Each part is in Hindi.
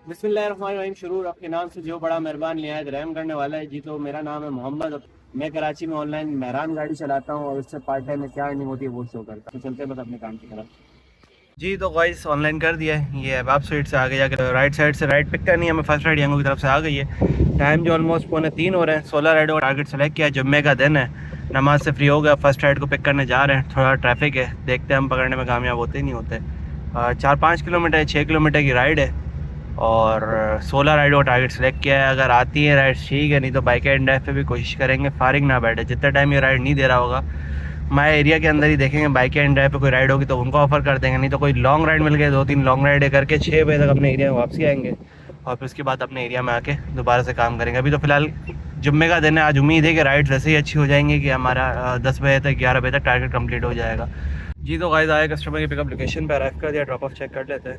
बिस्मिल्लाहिर्रहमानिर्रहीम। शुरू आपके नाम से जो बड़ा मेहरबान निहायत रहम करने वाला है। जी तो मेरा नाम है मोहम्मद। मैं कराची में ऑनलाइन मेहरान गाड़ी चलाता हूँ और उससे पार्ट टाइम में क्या अर्निंग होती है वो शो करता हूँ। तो चलते हैं बस अपने काम की तरफ। जी तो गाइस ऑनलाइन कर दिया है। ये अहबाब स्वीट से आगे जाकर राइट साइड से राइड पिक करनी है। हमें फर्स्ट राइड यंगो की तरफ से आ गई है। टाइम जो ऑलमोस्ट 2:45 हो रहे हैं। 16 राइड का टारगेट सेलेक्ट किया है। जुम्मे का दिन है, नमाज से फ्री हो गया। फर्स्ट राइड को पिक करने जा रहे हैं। थोड़ा ट्रैफिक है, देखते हैं हम पकड़ने में कामयाब होते ही नहीं होते। 4-5 किलोमीटर 6 किलोमीटर की राइड है और 16 राइड का टारगेट सेलेक्ट किया है। अगर आती है राइड ठीक है, नहीं तो बाइक एंड ड्राइव पे भी कोशिश करेंगे। फारिग ना बैठे, जितना टाइम ये राइड नहीं दे रहा होगा माय एरिया के अंदर ही देखेंगे। बाइक एंड ड्राइव पे कोई राइड होगी तो उनको ऑफर कर देंगे, नहीं तो कोई लॉन्ग राइड मिल गए 2-3 लॉन्ग राइड करके 6 बजे तक अपने एरिया में वापसी आएंगे और फिर उसके बाद अपने एरिया में आके दोबारा से काम करेंगे। अभी तो फिलहाल जुम्मे का दिन है। आज उम्मीद है कि राइड वैसे ही अच्छी हो जाएंगी कि हमारा 10 बजे तक 11 बजे तक टारगेट कंप्लीट हो जाएगा। जी तो गाइस आए कस्टमर की पिकअप लोकेशन पर अराइव कर दिया। ड्रॉप ऑफ चेक कर लेते हैं।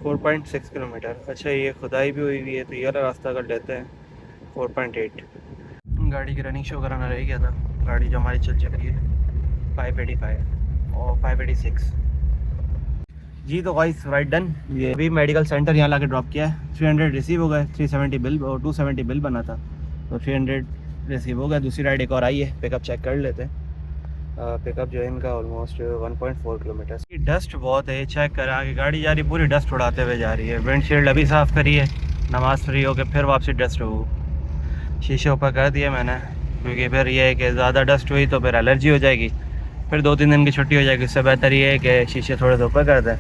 4.6 किलोमीटर। अच्छा ये खुदाई भी हुई है तो ये वाला रास्ता कर लेते हैं। 4.8। गाड़ी की रनिंग शो कराना रह गया था। गाड़ी जो हमारी चल चुकी है 585 और 586। जी तो गाइस राइट डन। ये अभी मेडिकल सेंटर यहाँ लाके ड्रॉप किया है। 300 रिसीव हो गए। 370 बिल और 270 बिल बना था तो 300 रिसीव हो गया। दूसरी राइड एक और आई है, पिकअप चेक कर लेते हैं। पिकअप जो है इनका ऑलमोस्ट 1.4 किलोमीटर। डस्ट बहुत है, चेक करा आगे गाड़ी जा रही पूरी डस्ट उड़ाते हुए जा रही है। विंडशील्ड अभी साफ़ करी है, नमाज फ्री हो के फिर वापसी डस्ट हो। शीशे ऊपर कर दिए मैंने क्योंकि फिर ये है कि ज़्यादा डस्ट हुई तो फिर एलर्जी हो जाएगी, फिर 2-3 दिन की छुट्टी हो जाएगी। उससे बेहतर ये है कि शीशे थोड़े से ऊपर कर दें।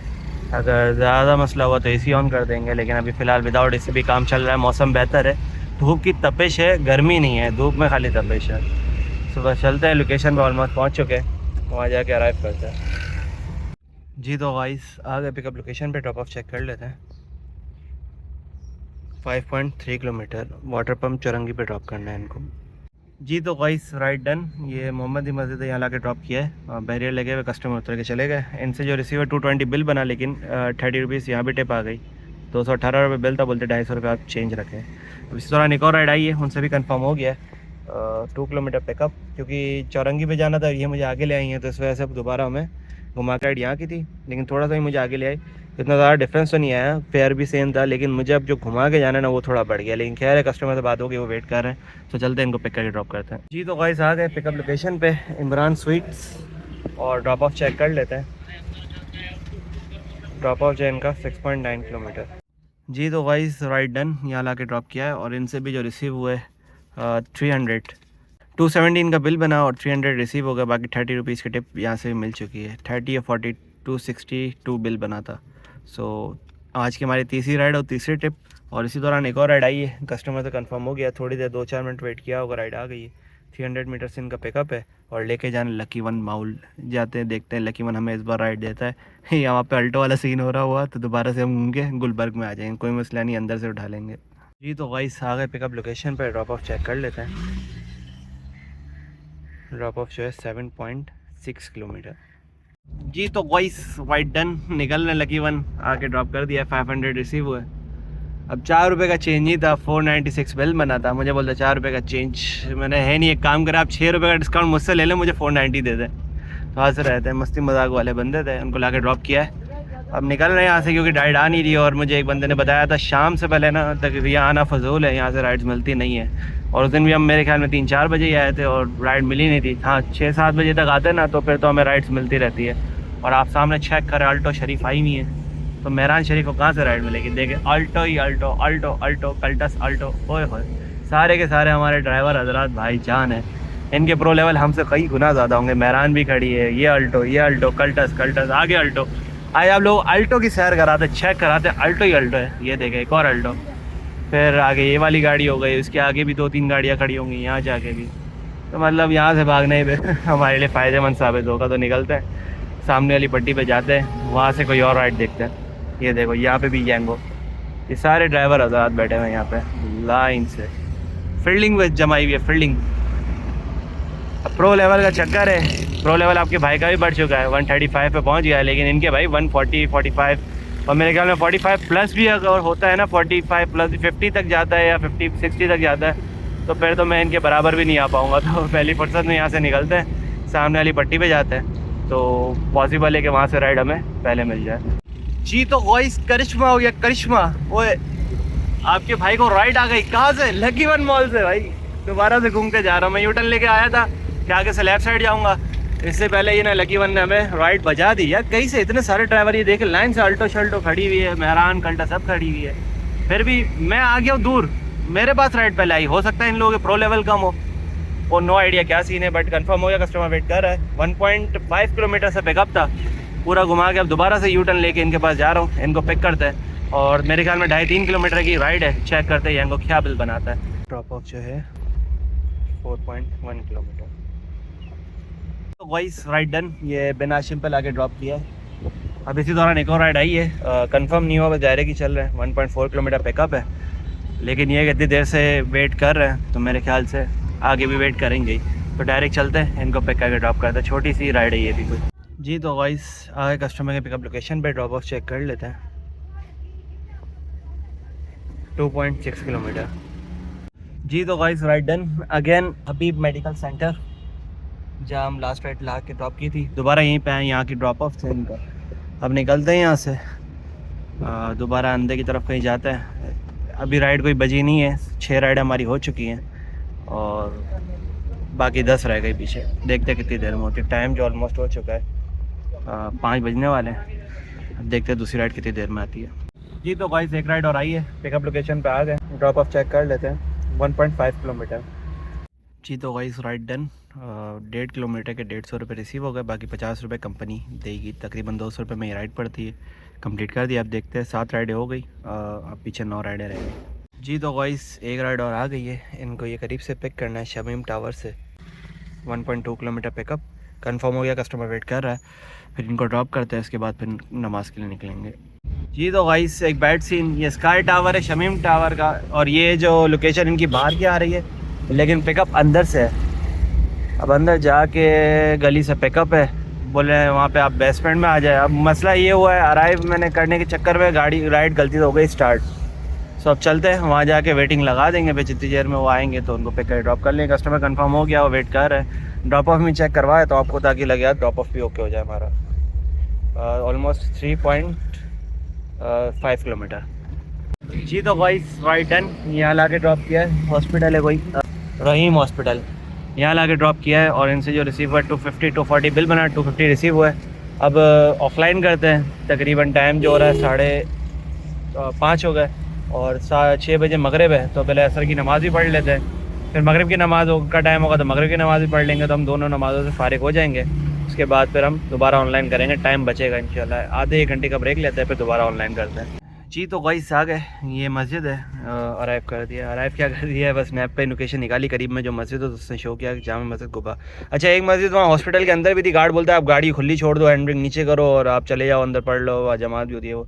अगर ज़्यादा मसला हुआ तो एसी ऑन कर देंगे, लेकिन अभी फ़िलहाल विदाउट एसी भी काम चल रहा है। मौसम बेहतर है, धूप की तपिश है, गर्मी नहीं है, धूप में खाली तपिश है। सुबह चलते हैं, लोकेशन पर ऑलमोस्ट पहुँच चुके हैं, वहाँ जाके अराइव करते हैं। जी तो गाइस आ गए पिकअप लोकेशन पे। ड्रॉप ऑफ चेक कर लेते हैं। 5.3 किलोमीटर वाटर पम्प चौरंगी पे ड्रॉप करना है इनको। जी तो गाइस राइट डन। ये मोहम्मदी मस्जिद है, यहाँ लाके ड्रॉप किया है। बैरियर लगे हुए, कस्टमर उतर के चले गए। इनसे जो रिसीवर 220 बिल बना, लेकिन 30 रुपीज़ यहाँ भी टिप आ गई। 218 रुपये बिल था, बोलते 250 रुपये आप चेंज रखें। अब इसी दौरान एक और राइड आई है, उनसे भी कंफर्म हो गया है। 2 किलोमीटर पिकअप, क्योंकि चौरंगी पे जाना था, ये मुझे आगे ले आई हैं तो इस वजह से अब दोबारा हमें घुमा के राइड यहाँ की थी, लेकिन थोड़ा सा ही मुझे आगे ले आई। इतना ज़्यादा डिफरेंस तो नहीं आया, फेयर भी सेम था, लेकिन मुझे अब जो घुमा के जाना है ना वो थोड़ा बढ़ गया। लेकिन खैर है, कस्टमर से बात होगी, वो वेट कर रहे हैं तो चलते हैं इनको पिक करके ड्रॉप करते हैं। जी तो गाइस आ गए पिकअप लोकेशन पे, इमरान स्वीट्स, और ड्रॉप ऑफ चेक कर लेते हैं। ड्रॉप ऑफ जो है इनका 6.9 किलोमीटर। जी तो गाइस राइट डन, यहाँ ला के ड्रॉप किया है और इनसे भी जो रिसीव हुए 217 का बिल बना और 300 रिसीव हो गया। बाकी 30 रुपीज़ की टिप यहाँ से भी मिल चुकी है। 30 या 40 262 बिल बना था। सो आज की हमारी तीसरी राइड और तीसरी टिप, और इसी दौरान एक और राइड आई है। कस्टमर से कंफर्म हो गया, थोड़ी देर 2-4 मिनट वेट किया होगा, राइड आ गई है। 300 मीटर से इनका पिकअप है और लेके जाने लकी वन माउल जाते हैं। देखते हैं लकी वन हमें इस बार राइड देता है या वहाँ पे अल्टो वाला सीन हो रहा हुआ तो दोबारा से हम घूम के गुलबर्ग में आ जाएंगे, कोई मसला नहीं, अंदर से उठा लेंगे। जी तो गाइस आ गए पिकअप लोकेशन पर। ड्रॉप ऑफ चेक कर लेते हैं। ड्रॉप ऑफ जो है 7.6 किलोमीटर। जी तो गाइस वाइट डन, निकलने लगी वन आके ड्रॉप कर दिया। 500 रिसीव हुए। अब 4 रुपये का चेंज ही था, 496 बिल बना था। मुझे बोलता 4 रुपये का चेंज मैंने है नहीं, एक काम करा आप 6 रुपये का डिस्काउंट मुझसे ले लें, मुझे 490 दे दें। तो वहाँ से रहते हैं, मस्ती मजाक वाले बंदे थे, उनको ला के ड्रॉप किया है। अब निकल रहे हैं यहाँ से क्योंकि राइड आ नहीं रही। और मुझे एक बंदे ने बताया था शाम से पहले ना तक यहाँ आना फजूल है, यहाँ से राइड्स मिलती नहीं है। और उस दिन भी हम मेरे ख्याल में 3-4 बजे ही आए थे और राइड मिली नहीं थी। हाँ 6-7 बजे तक आते ना तो फिर तो हमें राइड्स मिलती रहती है। और आप सामने चेक करें, अल्टो शरीफ आई हुई है, तो मेहरान शरीफ को कहाँ से राइड मिलेगी। देखे अल्टो ही Alto, Alto Alto Cultus Alto, ओए होए सारे के सारे हमारे ड्राइवर हजरात भाई जान है। इनके प्रो लेवल हमसे कई गुना ज़्यादा होंगे। मेहरान भी खड़ी है, ये अल्टो कल्टस कल्टस, आगे अल्टो। आए आप लोग अल्टो की सैर कराते, चेक कराते, अल्टो ही अल्टो है। ये देखे एक और अल्टो, फिर आगे ये वाली गाड़ी हो गई, उसके आगे भी 2-3 गाड़ियाँ खड़ी होंगी यहाँ जाके भी। तो मतलब यहाँ से भागने पे हमारे लिए फ़ायदेमंद साबित होगा। तो निकलते हैं, सामने वाली पट्टी पे जाते हैं, वहाँ से कोई और राइड देखते हैं। ये देखो यहाँ पे भी गैंगो, ये सारे ड्राइवर आज़ाद बैठे हुए हैं यहाँ पे लाइन से। फील्डिंग में जमाई हुई है, फील्डिंग। अब प्रो लेवल का चक्कर है। प्रो लेवल आपके भाई का भी बढ़ चुका है, 135 पे पहुँच गया है, लेकिन इनके भाई 140, 45 और मेरे ख्याल में 45 प्लस भी अगर होता है ना, 45 प्लस 50 तक जाता है या 50-60 तक जाता है, तो फिर तो मैं इनके बराबर भी नहीं आ पाऊँगा। तो पहली फुर्सत में यहाँ से निकलते हैं, सामने वाली पट्टी पे जाते हैं, तो पॉसिबल है कि वहाँ से राइड हमें पहले मिल जाए। जी तो वॉइस करिश्मा हो गया, करिश्मा। ओए आपके भाई को राइड आ गई। कहाँ से? लकी वन मॉल से भाई। दोबारा से घूम के जा रहा हूँ। मैं यूटर्न लेके आया था कि आगे से लेफ्ट साइड जाऊँगा, इससे पहले ये ना लकी वन ने हमें राइड बजा दी। यार कहीं से इतने सारे ड्राइवर ये देखे लाइन से अल्टो शल्टो खड़ी हुई है, मेहरान कल्टा सब खड़ी हुई है, फिर भी मैं आ गया हूँ दूर। मेरे पास राइड पहले आई। हो सकता है इन लोगों के प्रो लेवल कम हो, और नो आइडिया क्या सीन है, बट कंफर्म हो गया। कस्टमर वेट कर रहा है। 1.5 किलोमीटर से पिकअप था, पूरा घुमा के अब दोबारा से यू टर्न लेके इनके पास जा रहा हूँ। इनको पिक करते हैं और मेरे ख्याल में 2.5-3 किलोमीटर की राइड है। चेक करते हैं इनको क्या बिल बनाता है। ड्रॉप ऑफ जो है 4.1 किलोमीटर। तो वॉइस राइड डन। ये बिना सिंपल आके ड्रॉप किया है। अब इसी दौरान एक और राइड आई है, कंफर्म नहीं हुआ, बस डायरेक्ट ही चल रहे हैं। 1.4 किलोमीटर पिकअप है, लेकिन ये इतनी देर से वेट कर रहे हैं तो मेरे ख्याल से आगे भी वेट करेंगे ही। तो डायरेक्ट चलते हैं, इनको पिक करके ड्रॉप करते हैं। छोटी सी राइड है ये भी कोई। जी तो गाइस आगे कस्टमर के पिकअप लोकेशन पे ड्रॉप ऑफ चेक कर लेते हैं। 2.6 किलोमीटर। जी तो गाइस राइड डन अगेन। हबीब मेडिकल सेंटर, जहाँ हम लास्ट राइड ला के ड्रॉप की थी, दोबारा यहीं पे आए। यहाँ की ड्रॉप ऑफ से इनका अब निकलते हैं यहाँ से, दोबारा अंदर की तरफ कहीं जाते हैं। अभी राइड कोई बजी नहीं है, 6 राइड हमारी हो चुकी हैं और बाकी 10 रह गई पीछे। देखते कितनी देर में होती है। टाइम जो ऑलमोस्ट हो चुका है, 5 बजने वाले हैं। अब देखते हैं दूसरी राइड कितनी देर में आती है। जी तो गाइस एक राइड और आई है, पिकअप लोकेशन पे आ गए। ड्रॉप ऑफ चेक कर लेते हैं। 1.5 किलोमीटर। जी तो गाइस राइड डन। 1.5 किलोमीटर के 150 रुपये रिसीव हो गए, बाकी 50 रुपये कंपनी देगी। तकरीबन 200 रुपये में ये राइड पड़ती है। कंप्लीट कर दिया। अब देखते हैं 7 राइडें हो गई, अब पीछे 9 राइडें रह गई। जी तो गाइस एक राइड और आ गई है। इनको ये करीब से पिक करना है शमीम टावर से। 1.2 किलोमीटर पिकअप कंफर्म हो गया, कस्टमर वेट कर रहा है। फिर इनको ड्रॉप करते हैं, इसके बाद फिर नमाज के लिए निकलेंगे। जी तो गाइस एक बैड सीन, ये स्काई टावर है शमीम टावर का, और ये जो लोकेशन इनकी बाहर की आ रही है, लेकिन पिकअप अंदर से है। अब अंदर जाके गली से पिकअप है, बोले वहाँ पे आप बेसमेंट में आ जाए। अब मसला ये हुआ है, अराइव मैंने करने के चक्कर में गाड़ी राइड गलती से हो गई स्टार्ट। सो अब चलते हैं वहाँ जाके वेटिंग लगा देंगे। फिर जितनी देर में वो आएंगे तो उनको पिक कर ड्रॉप कर लेंगे। कस्टमर कंफर्म हो गया, वो वेट कर रहे हैं। ड्रॉप ऑफ में चेक करवाए तो आपको ताकि लगे यार ड्रॉप ऑफ भी ओके हो जाए हमारा। Almost 3.5 kilometre. जी तो गाइस राइड डन। यहाँ ला के ड्रॉप किया है। हॉस्पिटल है कोई, रहीम हॉस्पिटल, यहाँ ला के ड्रॉप किया है। और इनसे जो रिसीव हुआ 250 बिल बना, 250 रिसीव हुआ है। अब ऑफलाइन करते हैं। तकरीबन टाइम जो हो रहा है 5:30 हो गए और 6 बजे मगरिब है, तो पहले असर की नमाज़ भी पढ़ लेते हैं। फिर मगरिब की नमाज़ का टाइम होगा तो मगरिब की नमाज़ भी पढ़ लेंगे, तो हम दोनों नमाज़ों से फारिग हो जाएंगे। उसके बाद फिर हम दोबारा ऑनलाइन करेंगे। टाइम बचेगा इंशाल्लाह। आधे 1 घंटे का ब्रेक लेते हैं, फिर दोबारा ऑनलाइन करते हैं। जी तो गाइस आ गए। ये मस्जिद है, अराइव कर दिया। अराइव क्या कर दिया है, बस मैप पे लोकेशन निकाली करीब में जो मस्जिद है, तो उसने शो किया कि जामा मस्जिद कुबा। अच्छा एक मस्जिद वहाँ हॉस्पिटल के अंदर भी थी। गार्ड बोलता है आप गाड़ी खुली छोड़ दो, हैंड ब्रेक नीचे करो और आप चले जाओ अंदर पढ़ लो, वहाँ जमात भी होती है वो।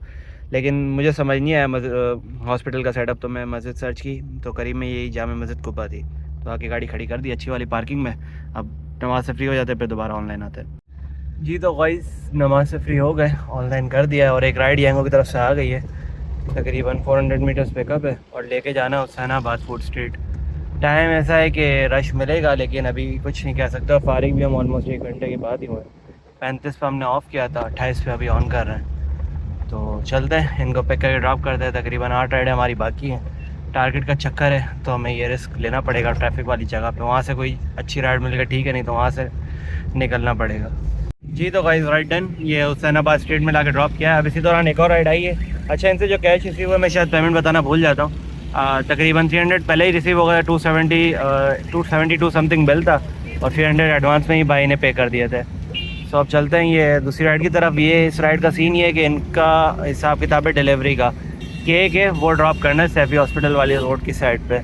लेकिन मुझे समझ नहीं आया हॉस्पिटल का सेटअप, तो मैं मस्जिद सर्च की तो करीब में यही जामा मस्जिद कुबा थी। तो आके गाड़ी खड़ी कर दी अच्छी वाली पार्किंग में। अब नमाज से फ्री हो जाते हैं, फिर दोबारा ऑनलाइन आते हैं। जी तो गाइस नमाज से फ्री हो गए, ऑनलाइन कर दिया है। और एक राइड यंगो की तरफ से आ गई है। तकरीबन 400 मीटर्स पिकअप है और लेके जाना है हुसैनाबाद फूड स्ट्रीट। टाइम ऐसा है कि रश मिलेगा, लेकिन अभी कुछ नहीं कह सकता। फारिग भी हम ऑलमोस्ट 1 घंटे के बाद ही हुए। 35 पे हमने ऑफ़ किया था, 28 पे अभी ऑन कर रहे हैं। तो चलते हैं, इनको पिक करके ड्रॉप करते हैं। तकरीबन 8 राइडें हमारी बाकी हैं। टारगेट का चक्कर है तो हमें ये रिस्क लेना पड़ेगा ट्रैफिक वाली जगह पे। वहाँ से कोई अच्छी राइड मिलेगा ठीक है, नहीं तो वहाँ से निकलना पड़ेगा। जी तो गाइस राइड डन। ये हुसैनाबाद स्ट्रीट में ला के ड्रॉप किया है। अब इसी दौरान एक और राइड आई है। अच्छा इनसे जो कैश रिसीव हुआ, मैं शायद पेमेंट बताना भूल जाता हूँ। तकरीबन 300 पहले ही रिसीव हो गया। 272 समथिंग बिल था और 300 एडवांस में ही भाई ने पे कर दिए थे। सो अब चलते हैं ये दूसरी राइड की तरफ। ये इस राइड का सीन ये है कि इनका हिसाब किताब है डिलीवरी का, के वो ड्रॉप करना है सैफी हॉस्पिटल वाली रोड की साइड पे।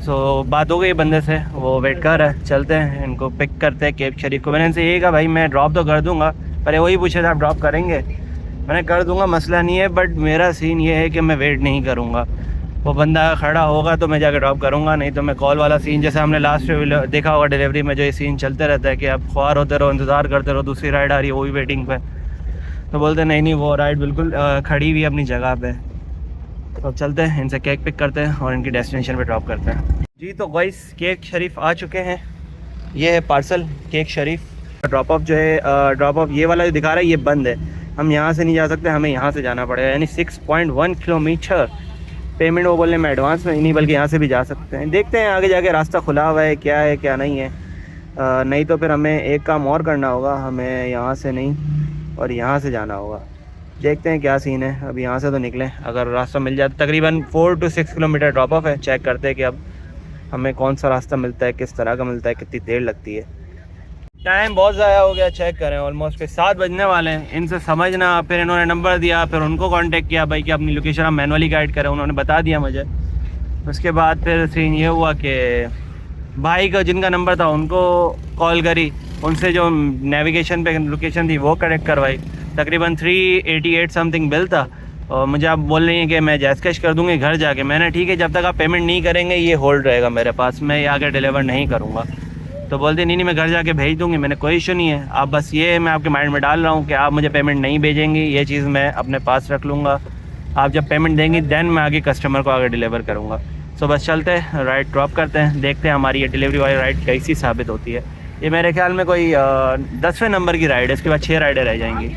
सो बात हो गई बंदे से, वो वेट कर रहा है। चलते हैं इनको पिक करते हैं केप शरीफ को। मैंने इनसे यही कहा भाई मैं ड्रॉप तो कर दूंगा, पर वही पूछे थे आप ड्रॉप करेंगे। मैंने कर दूंगा, मसला नहीं है, बट मेरा सीन ये है कि मैं वेट नहीं करूँगा। वो बंदा खड़ा होगा तो मैं जाकर ड्रॉप करूँगा, नहीं तो मैं कॉल वाला सीन जैसे हमने लास्ट देखा होगा डिलीवरी में, जो ये सीन चलते रहता है कि आप ख्वार होते रहो, इंतज़ार करते रहो, दूसरी राइड आ रही है वो भी वेटिंग पे। तो बोलते नहीं वो राइड बिल्कुल खड़ी हुई है अपनी जगह पे। तो अब चलते हैं, इनसे केक पिक करते हैं और इनकी डेस्टिनेशन पे ड्रॉप करते हैं। जी तो गाइस केक शरीफ आ चुके हैं। ये है parcel cake Sharif. Drop of जो है ड्रॉप ऑफ ये वाला जो दिखा रहा है ये बंद है। हम यहाँ से नहीं जा सकते, हमें यहाँ से जाना पड़ेगा, यानी 6.1 किलोमीटर। पेमेंट वो बोलने में एडवांस में नहीं बल्कि यहाँ से भी जा सकते हैं। देखते हैं आगे जाके रास्ता खुला हुआ है क्या नहीं है। नहीं तो फिर हमें एक काम और करना होगा, हमें यहाँ से नहीं और यहाँ से जाना होगा। देखते हैं क्या सीन है। अब यहाँ से तो निकलें, अगर रास्ता मिल जाए तो तकरीबन 4 to 6 किलोमीटर ड्रॉप ऑफ है। चेक करते हैं कि अब हमें कौन सा रास्ता मिलता है, किस तरह का मिलता है, कितनी देर लगती है। टाइम बहुत ज़्यादा हो गया, चेक करें ऑलमोस्ट फिर 7 बजने वाले हैं। इनसे समझना, फिर इन्होंने नंबर दिया, फिर उनको कांटेक्ट किया भाई कि अपनी लोकेशन हम मैनुअली गाइड करें, उन्होंने बता दिया मुझे। उसके बाद फिर सीन ये हुआ कि भाई का जिनका नंबर था उनको कॉल करी, उनसे जो नेविगेशन पे लोकेशन थी वो करेक्ट करवाई। तकरीबन 388 समथिंग बिल था और मुझे आप बोल रही हैं कि मैं जैस कैश कर दूँगी घर जाके। मैंने ठीक है, जब तक आप पेमेंट नहीं करेंगे ये होल्ड रहेगा मेरे पास, मैं ये आगे डिलीवर नहीं करूँगा। तो बोलते नहीं मैं घर जाके भेज दूँगी। मैंने कोई इशू नहीं है, आप बस ये मैं आपके माइंड में डाल रहा हूँ कि आप मुझे पेमेंट नहीं भेजेंगी, ये चीज़ मैं अपने पास रख लूँगा। आप जब पेमेंट देंगी दैन मैं आगे कस्टमर को आगे डिलीवर करूँगा। सो बस चलते हैं, राइड ड्रॉप करते हैं, देखते हैं हमारी ये डिलीवरी वाली राइड कैसी साबित होती है। ये मेरे ख्याल में कोई 10वें नंबर की राइड है, इसके बाद 6 राइडें रह जाएंगी।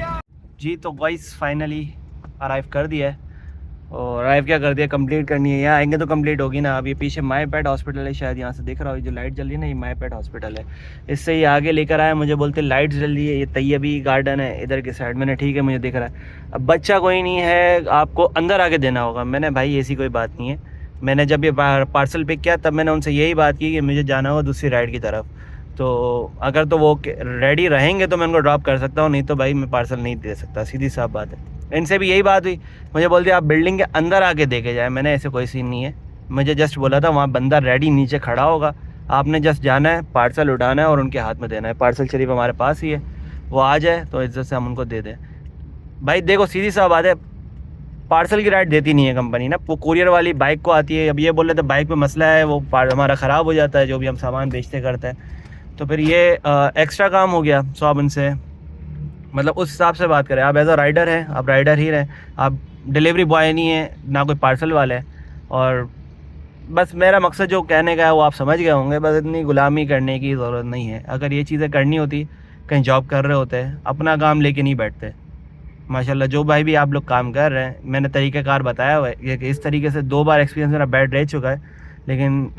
जी तो गाइस फाइनली अराइव कर दिया है। और अराइव क्या कर दिया, कंप्लीट करनी है। यहाँ आएंगे तो कंप्लीट होगी ना। अब ये पीछे माई पेट हॉस्पिटल है, शायद यहाँ से दिख रहा हो, जो लाइट जल रही है ना, ये माई पेट हॉस्पिटल है। इससे ये आगे लेकर आया, मुझे बोलते लाइट जल रही है, ये तैयबी गार्डन है इधर की साइड। मैंने ठीक है मुझे दिख रहा है। अब बच्चा कोई नहीं है, आपको अंदर आके देना होगा। मैंने भाई ऐसी कोई बात नहीं है। मैंने जब ये पार्सल पिक किया तब मैंने उनसे यही बात की कि मुझे जाना होगा दूसरी राइड की तरफ। तो अगर तो वो रेडी रहेंगे तो मैं उनको ड्रॉप कर सकता हूँ, नहीं तो भाई मैं पार्सल नहीं दे सकता, सीधी साफ बात है। इनसे भी यही बात हुई, मुझे बोलते आप बिल्डिंग के अंदर आके देके जाए। मैंने ऐसे कोई सीन नहीं है, मुझे जस्ट बोला था वहाँ बंदा रेडी नीचे खड़ा होगा, आपने जस्ट जाना है, पार्सल उठाना है और उनके हाथ में देना है। पार्सल शरीफ हमारे पास ही है, वो आ जाए तो इज्जत से हम उनको दे दें। भाई देखो सीधी साफ बात है, पार्सल की राइड देती नहीं है कंपनी ना, वो कुरियर वाली बाइक को आती है। अब ये बोल रहे थे बाइक पे मसला है, वो हमारा ख़राब हो जाता है जो भी हम सामान बेचते करते हैं, तो फिर ये एक्स्ट्रा काम हो गया। सो आप उनसे मतलब उस हिसाब से बात करें। आप एज अ राइडर हैं, आप राइडर ही रहें, आप डिलीवरी बॉय नहीं है ना कोई पार्सल वाला है। और बस मेरा मकसद जो कहने का है वो आप समझ गए होंगे। बस इतनी गुलामी करने की ज़रूरत नहीं है। अगर ये चीज़ें करनी होती, कहीं जॉब कर रहे होते, अपना काम लेके नहीं बैठते। माशाल्लाह जो भाई भी आप लोग काम कर रहे हैं, मैंने तरीक़ाकार बताया हुआ है कि इस तरीके से 2 बार एक्सपीरियंस मेरा बैड रह चुका है, लेकिन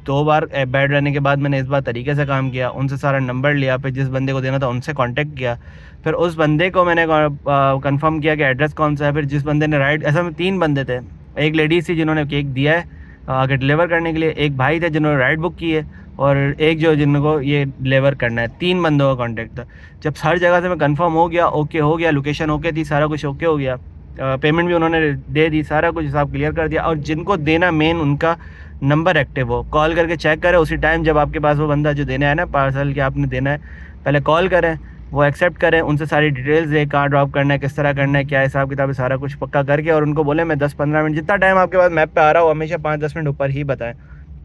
2 बार बैड रहने के बाद मैंने इस बार तरीके से काम किया, उनसे सारा नंबर लिया, फिर जिस बंदे को देना था उनसे कांटेक्ट किया, फिर उस बंदे को मैंने कंफर्म किया कि एड्रेस कौन सा है। फिर जिस बंदे ने राइड, ऐसा में 3 बंदे थे, एक लेडीज़ थी जिन्होंने केक दिया है आगे डिलीवर करने के लिए, एक भाई थे जिन्होंने राइड बुक की है, और एक जो जिनको ये डिलीवर करना है। 3 बंदों का कॉन्टैक्ट था। जब हर जगह से मैं कंफर्म हो गया, ओके हो गया, लोकेशन ओके थी, सारा कुछ ओके हो गया, पेमेंट भी उन्होंने दे दी, सारा कुछ हिसाब क्लियर कर दिया। और जिनको देना मेन उनका नंबर एक्टिव हो, कॉल करके चेक करें उसी टाइम जब आपके पास वो बंदा जो देना है ना पार्सल, कि आपने देना है, पहले कॉल करें, वो एक्सेप्ट करें, उनसे सारी डिटेल्स दें, कहाँ ड्रॉप करना है, किस तरह करना है, क्या हिसाब किताब है, सारा कुछ पक्का करके, और उनको बोले मैं 10-15 मिनट, जितना टाइम आपके पास मैप पे आ रहा हो हमेशा 5-10 मिनट ऊपर ही बताएं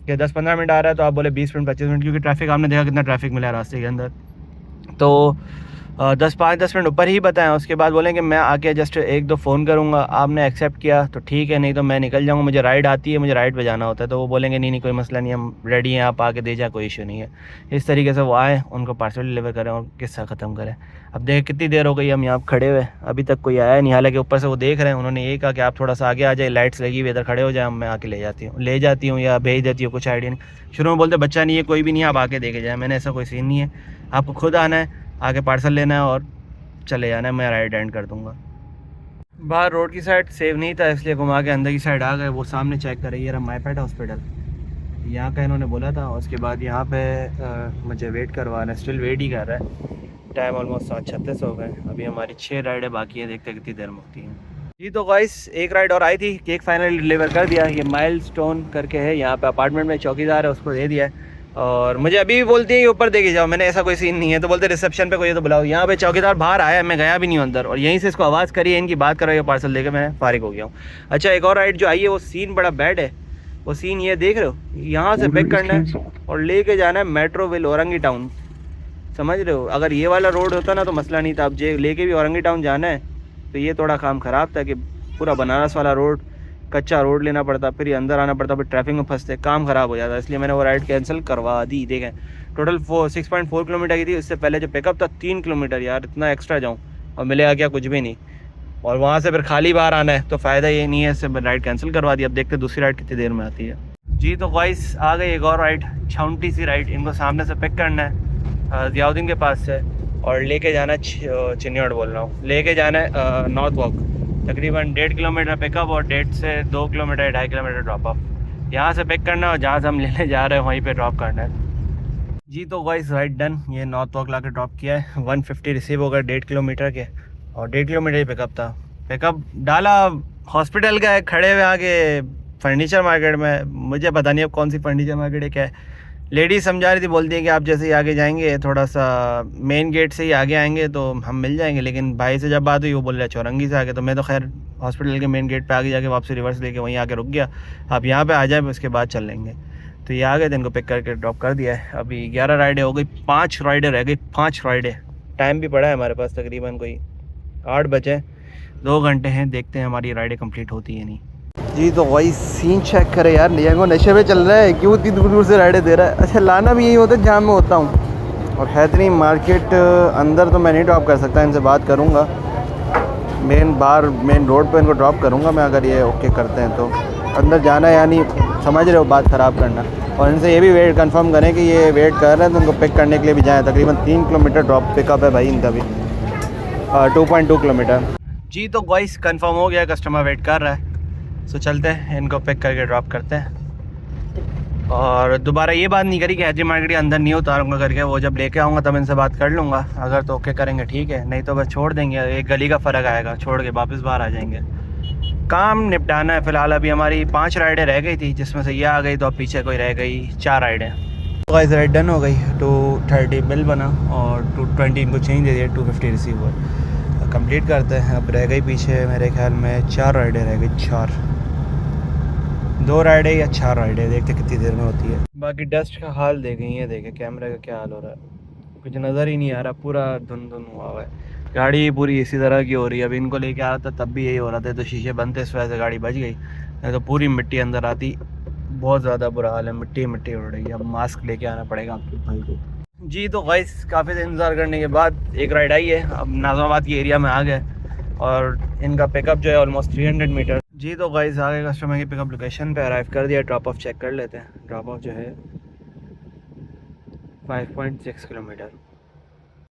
कि 10-15 मिनट आ रहा है, तो आप बोले 20 मिनट 25 मिनट, क्योंकि ट्रैफिक आपने देखा कितना ट्रैफिक मिला है रास्ते के अंदर। तो 5-10 मिनट ऊपर ही बताएं। उसके बाद बोलें कि मैं आके जस्ट 1-2 फ़ोन करूँगा, आपने एक्सेप्ट किया तो ठीक है, नहीं तो मैं निकल जाऊँगा, मुझे राइड आती है, मुझे राइड पे जाना होता है। तो वो बोलेंगे नहीं कोई मसला नहीं, हम रेडी हैं, आप आके दे जाए, कोई इशू नहीं है। इस तरीके से वो आए, उनको पार्सल डिलीवर करें और किस्सा ख़त्म करें। अब देख कितनी देर हो गई हम यहाँ खड़े हुए, अभी तक कोई आया नहीं। हालांकि ऊपर से वो देख रहे हैं, उन्होंने ये कहा कि आप थोड़ा सा आगे आ जाए, लाइट्स लगी हुई इधर खड़े हो जाए, मैं आके ले जाती हूँ या भेज देती हूँ, कुछ आइडिया नहीं। शुरू में बोलते बच्चा नहीं है, कोई भी नहीं है, आप आके देखे जाए। मैंने ऐसा कोई सीन नहीं है, आपको खुद आना है, आके पार्सल लेना है और चले जाना है, मैं राइड एंड कर दूंगा। बाहर रोड की साइड सेव नहीं था, इसलिए घुमा के अंदर की साइड आ गए। वो सामने चेक करें, ये रहा माई पेट हॉस्पिटल, यहाँ का इन्होंने बोला था। उसके बाद यहाँ पे मुझे वेट करवा रहा है, स्टिल वेट ही कर रहा है। टाइम ऑलमोस्ट 7:36 हो गए, अभी हमारी 6 राइडें बाकी है, देखते कितनी देर में होती हैं। जी तो गाइस एक राइड और आई थी, केक फाइनली डिलीवर कर दिया। ये माइलस्टोन करके है, यहाँ पे अपार्टमेंट में चौकीदार है, उसको दे दिया है। और मुझे अभी भी बोलती है कि ऊपर देके जाओ, मैंने ऐसा कोई सीन नहीं है, तो बोलते रिसेप्शन पे कोई है तो बुलाओ। यहाँ पे चौकीदार बाहर आया, मैं गया भी नहीं अंदर, और यहीं से इसको आवाज़ करी है, इनकी बात कर रही है, पार्सल देके मैं फारिग हो गया हूँ। अच्छा एक और राइड जो आई है वो सीन बड़ा बैड है। वो सीन ये देख रहे हो, यहाँ से पिक करना है और लेके जाना है मेट्रोविल औरंगी टाउन, समझ रहे हो। अगर ये वाला रोड होता ना तो मसला नहीं था, अब जे लेके भी औरंगी टाउन जाना है तो ये थोड़ा काम ख़राब था कि पूरा बनारस वाला रोड, कच्चा रोड लेना पड़ता, फिर ये अंदर आना पड़ता, फिर ट्रैफिक में फंसते, काम ख़राब हो जाता। इसलिए मैंने वो राइड कैंसिल करवा दी। देखें टोटल 6.4 किलोमीटर की थी, इससे पहले जो पिकअप था 3 किलोमीटर। यार इतना एक्स्ट्रा जाऊँ, और मिलेगा क्या, कुछ भी नहीं। और वहाँ से फिर खाली बाहर आना है तो फ़ायदा ये नहीं है, इससे राइड कैंसिल करवा दी। अब देखते दूसरी राइड कितनी देर में आती है। जी तो गाइस आ गई एक और राइड, छोटी सी राइड। इनको सामने से पिक करना है ज़ियाउद्दीन के पास से और लेके जाना है चिन्नियाड़ बोल रहा हूँ, लेके जाना है नॉर्थ वॉक। तकरीबन 1.5 किलोमीटर पिकअप और 1.5 से 2 किलोमीटर 2.5 किलोमीटर ड्रॉप ऑफ। यहाँ से पिक करना है और जहाँ से हम लेने जा रहे हैं वहीं पे ड्रॉप करना है। जी तो गाइस राइड डन। ये नॉर्थ वॉक ला के ड्रॉप किया है। 150 रिसीव हो गए 1.5 किलोमीटर के और 1.5 किलोमीटर ही पिकअप था। पिकअप डाला हॉस्पिटल का है, खड़े हुए आगे फर्नीचर मार्केट में। मुझे पता नहीं अब कौन सी फर्नीचर मार्केट है क्या है। लेडीज समझा रही थी, बोलती है कि आप जैसे ही आगे जाएंगे थोड़ा सा मेन गेट से ही आगे आएंगे तो हम मिल जाएंगे। लेकिन भाई से जब बात हुई वो बोल रहा है चौरंगी से आगे। तो मैं तो खैर हॉस्पिटल के मेन गेट पे आगे जाके वापसी रिवर्स लेके वहीं आके रुक गया। आप यहाँ पे आ जाए उसके बाद चल लेंगे। तो ये आ गए थे, इनको पिक करके ड्रॉप कर दिया है। अभी 11 राइडें हो गई, 5 राइडें रह गई, 5 राइडें। टाइम भी पड़ा है हमारे पास, तकरीबन कोई 8 बजे, 2 घंटे हैं। देखते हैं हमारी राइडें कंप्लीट होती है नहीं। जी तो वही सीन चेक करे यार, लियांगो नशे में चल रहा है, क्यों इतनी दूर दूर से राइडें दे रहा है। अच्छा लाना भी यही होता है जहाँ मैं होता हूँ। और हैदरी मार्केट अंदर तो मैं नहीं ड्रॉप कर सकता, इनसे बात करूँगा। मेन रोड पे इनको ड्रॉप करूँगा मैं, अगर ये ओके करते हैं तो। अंदर जाना यानी समझ रहे हो, बात ख़राब करना। और इनसे ये भी वेट कंफर्म करें कि ये वेट कर रहे हैं तो उनको पिक करने के लिए भी जाएँ। तकरीबन 3 किलोमीटर ड्रॉप पिकअप है भाई इनका भी, 2.2 किलोमीटर। जी तो गाइस कंफर्म हो गया, कस्टमर वेट कर रहा है। सो चलते हैं, इनको पिक करके ड्रॉप करते हैं। और दोबारा ये बात नहीं करी कि हैदरी मार्केट के अंदर नहीं उतारूंगा करके। वो जब लेके आऊँगा तब इनसे बात कर लूँगा। अगर तो ओके करेंगे ठीक है, नहीं तो बस छोड़ देंगे। एक गली का फ़र्क आएगा, छोड़ के वापस बाहर आ जाएंगे। काम निपटाना है फ़िलहाल। अभी हमारी 5 राइडें रह गई थी, जिसमें से ये आ गई तो अब पीछे कोई रह गई 4 राइडें। तो गाइस राइड डन हो गई। 230 बिल बना और 220 इनको चेंज दे दिया, 250 रिसीव हुआ। कंप्लीट करते हैं। अब रह गई पीछे मेरे ख्याल में 4 राइडें रह गई, 4, 2 राइडें या 4 राइडें, देखते कितनी देर में होती है। बाकी डस्ट का हाल देखें, ये देखें कैमरे का क्या हाल हो रहा है, कुछ नज़र ही नहीं आ रहा, पूरा धुंधुन हुआ है। गाड़ी पूरी इसी तरह की हो रही है। अभी इनको लेके आ रहा था तब भी यही हो रहा था, तो शीशे बंद थे, इस वजह से गाड़ी बच गई, नहीं तो पूरी मिट्टी अंदर आती। बहुत ज़्यादा बुरा हाल है, मिट्टी मिट्टी उड़ रही है। अब मास्क लेके आना पड़ेगा आपके भाई को। जी तो गाइस काफ़ी देर इंतज़ार करने के बाद एक राइड आई है। अब नाज़िमाबाद की एरिया में आ गए और इनका पिकअप जो है ऑलमोस्ट 300 मीटर। जी तो गाइस आ गए कस्टमर की पिकअप लोकेशन पे, अराइव कर दिया। ड्रॉप ऑफ चेक कर लेते हैं। ड्रॉप ऑफ जो है 5.6 किलोमीटर।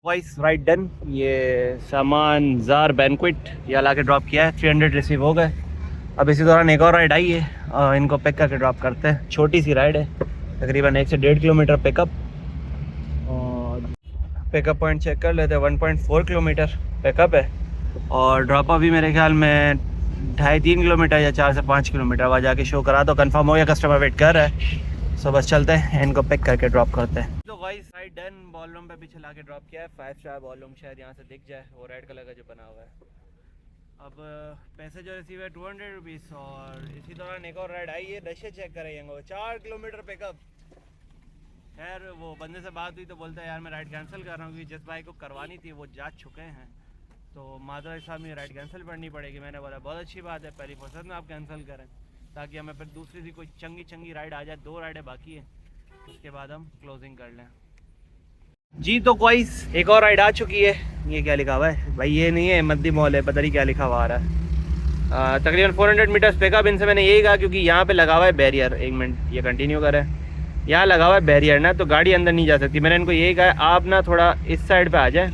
Vice ride done. ये सामान जार बैंक्वेट या ला के ड्रॉप किया है, 300 रिसीव हो गए। अब इसी दौरान एक और राइड आई है और इनको पिक करके ड्रॉप करते हैं। छोटी सी राइड है, तकरीबन 1 से 1.5 किलोमीटर पिकअप। और पिकअप पॉइंट चेक कर लेते हैं, 1.4 किलोमीटर पिकअप है। और ड्रॉप ऑफ भी मेरे ख्याल में 2.5-3 किलोमीटर या 4 से 5 किलोमीटर। वहाँ जाके शो करा तो कंफर्म हो गया, कस्टमर वेट कर रहा है। सो बस चलते हैं, इनको पिक करके ड्रॉप करते हैं। तो गाइस राइड डन। बॉलरूम पे पीछे ला के ड्रॉप किया है। 5 स्टार बॉलरूम, शायद यहाँ से दिख जाए, वो रेड कलर का जो बना हुआ है। अब पैसे जो रिसीव है 200 रुपीज़। और इसी दौरान एक और राइड आई है, नशे चेक करेंगे, 4 किलोमीटर पिकअप। खैर वो बंदे से बात हुई तो बोलता है यार मैं राइड कैंसिल कर रहा हूँ, क्योंकि जिस भाई को करवानी थी वो जा चुके हैं, तो माजरा साहब में राइड कैंसिल करनी पड़ेगी। मैंने बोला बहुत अच्छी बात है, पहली फुर्सत में आप कैंसिल करें ताकि हमें फिर दूसरी सी कोई चंगी राइड आ जाए। 2 राइडें बाकी है, उसके बाद हम क्लोजिंग कर लें। जी तो गाइस एक और राइड आ चुकी है। ये क्या लिखा हुआ है भाई, ये नहीं है मद्दी मॉल है, पता नहीं क्या लिखा हुआ आ रहा है। तकरीबन 400 मीटर्स पिकअप। इनसे मैंने यही कहा क्योंकि यहाँ पे लगा हुआ है बैरियर। 1 मिनट ये कंटिन्यू करें, यहाँ लगा हुआ है बैरियर ना, तो गाड़ी अंदर नहीं जा सकती। मैंने इनको यही कहा आप ना थोड़ा इस साइड पे आ जाए,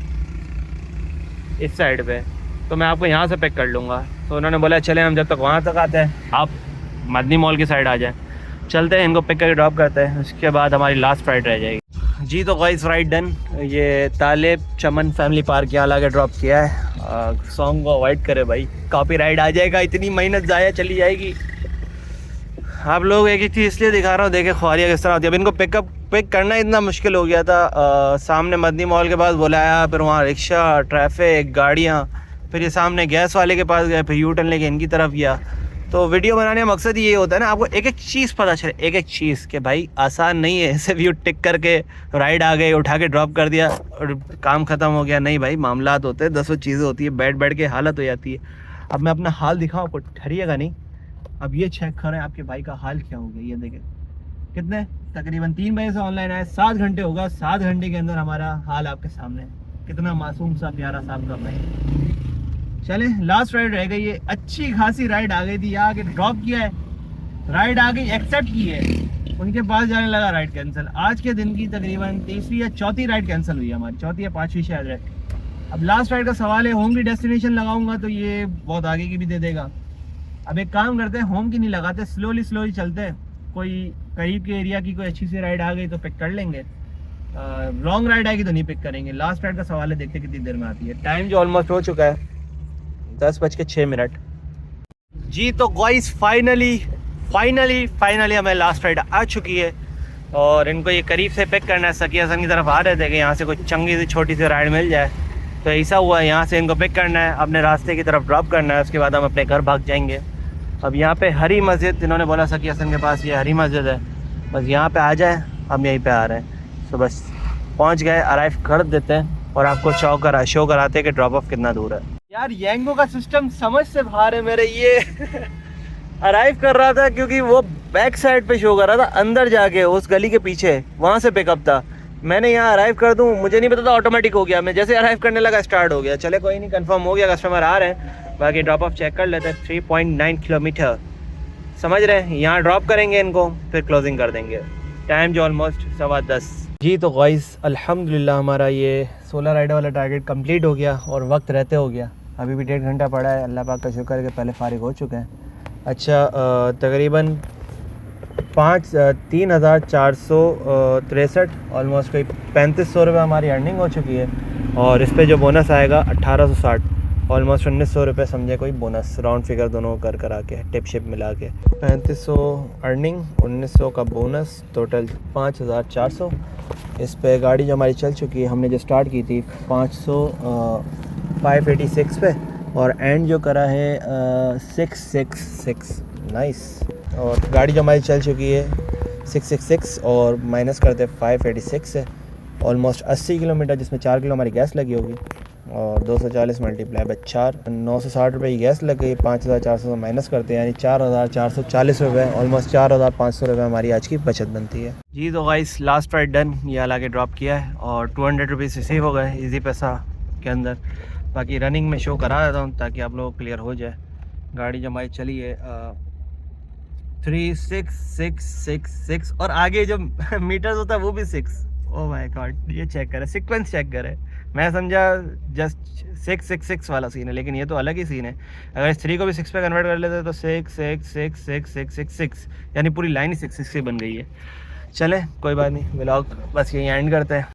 इस साइड पे, तो मैं आपको यहाँ से पिक कर लूँगा। तो उन्होंने बोला चले हम जब तक वहाँ तक आते हैं आप मदनी मॉल की साइड आ जाएं। चलते हैं, इनको पिक करके ड्रॉप करते हैं, उसके बाद हमारी लास्ट राइड रह जाएगी। जी तो गाइस राइड डन। ये तालेब चमन फैमिली पार्क यहाँ ला के ड्रॉप किया है। सॉन्ग को अवॉइड करे भाई, कॉपीराइट आ जाएगा, इतनी मेहनत ज़ाया चली जाएगी। आप लोग एक चीज़ इसलिए दिखा रहा हूँ, देखे ख्वारियाँ किस तरह होती है। अब इनको पिक करना इतना मुश्किल हो गया था। सामने मदनी मॉल के पास बुलाया, फिर वहाँ रिक्शा, ट्रैफिक, गाड़ियाँ, फिर ये सामने गैस वाले के पास गए, फिर यू टर्न लेके इनकी तरफ गया। तो वीडियो बनाने का मकसद ये होता है ना, आपको एक एक चीज़ पता चले, एक एक चीज़ कि भाई आसान नहीं है ऐसे व्यू टिक करके राइड आ गए, उठा के ड्रॉप कर दिया और काम ख़त्म हो गया। नहीं भाई, मामलात होते हैं, 10 चीज़ें होती है, बैठ के हालत हो जाती है। अब मैं अपना हाल दिखाऊँ आपको, ठहरिएगा नहीं। अब ये चेक करें आपके भाई का हाल क्या हो गया। ये देखें कितने, तकरीबन 3 बजे से ऑनलाइन आए, 7 घंटे होगा। 7 घंटे के अंदर हमारा हाल आपके सामने है। कितना मासूम सा प्यारा सा आपका भाई। चले लास्ट राइड रह गई है, अच्छी खासी राइड आ गई थी, यहाँ आके ड्रॉप किया है, राइड आ गई, एक्सेप्ट की है, उनके पास जाने लगा, राइड कैंसिल। आज के दिन की तकरीबन तीसरी या चौथी राइड कैंसिल हुई है हमारी, चौथी या पांचवी शायद है। अब लास्ट राइड का सवाल है, होम की डेस्टिनेशन लगाऊंगा तो ये बहुत आगे की भी दे देगा। अब एक काम करते हैं, होम की नहीं लगाते, स्लोली चलते हैं, कोई करीब के एरिया की कोई अच्छी सी राइड आ गई तो पिक कर लेंगे, लॉन्ग राइड आएगी तो नहीं पिक करेंगे। लास्ट राइड का सवाल है, देखते कितनी देर में आती है। टाइम जो ऑलमोस्ट हो चुका है 10:06 जी। तो गाइस फाइनली हमें लास्ट राइड आ चुकी है और इनको ये करीब से पिक करना है। सकिया सन की तरफ आ रहे थे कि यहाँ से कोई चंगी सी छोटी सी राइड मिल जाए, तो ऐसा हुआ है, यहाँ से इनको पिक करना है, अपने रास्ते की तरफ ड्रॉप करना है, उसके बाद हम अपने घर भाग जाएंगे। अब यहाँ पे हरी मस्जिद, इन्होंने बोला सकिया सन के पास ये हरी मस्जिद है, बस यहाँ पे आ जाए, हम यहीं पे आ रहे हैं। तो बस पहुँच गए, अराइव कर देते हैं और आपको शो कराते हैं कि ड्रॉप ऑफ कितना दूर है। यार यांगो का सिस्टम समझ से बाहर है मेरे, ये अराइव कर रहा था क्योंकि वो बैक साइड पे शो कर रहा था, अंदर जाके उस गली के पीछे वहाँ से पिकअप था। मैंने यहाँ अराइव कर दूँ, मुझे नहीं पता था, ऑटोमेटिक हो गया, मैं जैसे अराइव करने लगा स्टार्ट हो गया। चले कोई नहीं, कंफर्म हो गया, कस्टमर आ रहे हैं। बाकी ड्रॉप ऑफ चेक कर लेते हैं, 3.9 किलोमीटर समझ रहे हैं, यहाँ ड्रॉप करेंगे इनको, फिर क्लोजिंग कर देंगे। टाइम जो ऑलमोस्ट 10:15 जी। तो गाइस अल्हम्दुलिल्लाह हमारा ये 16 राइड वाला टारगेट कंप्लीट हो गया और वक्त रहते हो गगया। अभी भी 1.5 घंटा पड़ा है, अल्लाह पाक का शुक्र है कि पहले फारिग हो चुके हैं। अच्छा तकरीबन 3,463 ऑलमोस्ट कोई 3500 रुपये हमारी अर्निंग हो चुकी है और इस पे जो बोनस आएगा 1860, ऑलमोस्ट 1900 रुपये समझे कोई बोनस, राउंड फिगर दोनों कर आके टिप शिप मिला के 3500 अर्निंग, 1900 का बोनस, टोटल 5400। इस पे गाड़ी जो हमारी चल चुकी है, हमने जो स्टार्ट की थी 586 पे और एंड जो करा है 666, नाइस। और गाड़ी जो हमारी चल चुकी है 666 और माइनस करते 586 है, ऑलमोस्ट 80 किलोमीटर, जिसमें 4 किलो हमारी गैस लगी होगी और 240 मल्टीप्लाई बाय 4, 960 रुपये की गैस लग गई। 5400 माइनस करते हैं यानी 4440 रुपये, ऑलमोस्ट 4500 रुपये हमारी आज की बचत बनती है जी। तो गाइस लास्ट राइड डन, ये हालांकि के ड्रॉप किया है और 200 रुपीज़ रिसीव हो गए इजी पैसा के अंदर। बाकी रनिंग में शो करा देता हूँ ताकि आप लोगों को क्लियर हो जाए। गाड़ी जो हमारी चली है 3666 और आगे जो मीटर्स होता है वो भी 6। ओह माय गॉड, ये चेक करें, सीक्वेंस चेक करें, मैं समझा जस्ट 666 वाला सीन है, लेकिन ये तो अलग ही सीन है। अगर इस 3 को भी 6 पे कन्वर्ट कर लेते तो 6 यानी पूरी लाइन ही 6 से बन गई है। चलें कोई बात नहीं, व्लॉग बस यहीं एंड करते हैं।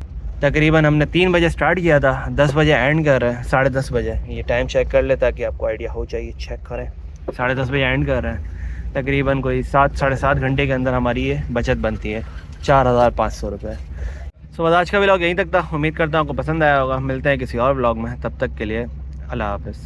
तकरीबन हमने 3 बजे स्टार्ट किया था, 10 बजे एंड कर रहे हैं, 10:30 बजे। ये टाइम चेक कर ले ताकि आपको आइडिया हो चाहिए, चेक करें, 10:30 बजे एंड कर रहे हैं। तकरीबन कोई 7-7.5 घंटे के अंदर हमारी ये बचत बनती है 4500 रुपये। सो बस आज का व्लॉग यहीं तक था, उम्मीद करता हूँ आपको पसंद आया होगा। मिलते हैं किसी और व्लॉग में, तब तक के लिए अल्लाह हाफ़िज़।